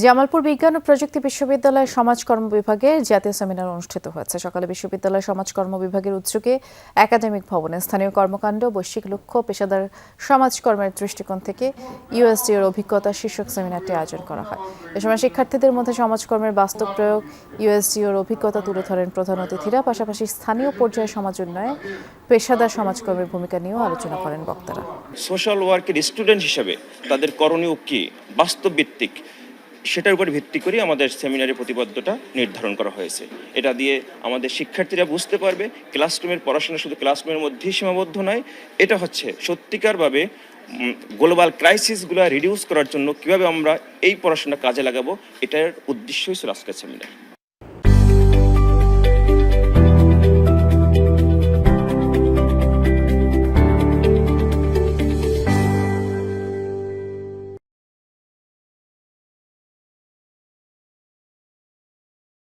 জামালপুর বিজ্ঞান ও প্রযুক্তি বিশ্ববিদ্যালয়ের সমাজকর্ম বিভাগে জাতীয় সেমিনার অনুষ্ঠিত হয়েছে। সকালে বিশ্ববিদ্যালয় সমাজকর্ম বিভাগের উদ্যোগে একাডেমিক ভবনে স্থানীয় কর্মকাণ্ড, বৈশ্বিক লক্ষ্য, পেশাদার সমাজকর্মের দৃষ্টিকোণ থেকে ইউএসডিওর অভিজ্ঞতা শীর্ষক সেমিনারটি আয়োজন করা হয়। এ সময় শিক্ষার্থীদের মধ্যে সমাজকর্মের বাস্তব প্রয়োগ, ইউএসডিওর অভিজ্ঞতা তুলে ধরেন প্রধান অতিথিরা। পাশাপাশি স্থানীয় পর্যায়ে সমাজ উন্নয়নে পেশাদার সমাজকর্মের ভূমিকা নিয়েও আলোচনা করেন বক্তারা। সোশ্যাল ওয়ার্কের স্টুডেন্ট হিসেবে তাদের করণীয় কি, বাস্তব ভিত্তিক, সেটার উপর ভিত্তি করে আমাদের সেমিনারের প্রতিবদ্ধতা নির্ধারণ করা হয়েছে। এটা দিয়ে আমাদের শিক্ষার্থীরা বুঝতে পারবে ক্লাসরুমের পড়াশোনা শুধু ক্লাসরুমের মধ্যেই সীমাবদ্ধ নয়, এটা হচ্ছে সত্যিকারভাবে গ্লোবাল ক্রাইসিসগুলো রিডিউস করার জন্য কীভাবে আমরা এই পড়াশোনা কাজে লাগাবো, এটার উদ্দেশ্যই ছিল আজকের সেমিনার।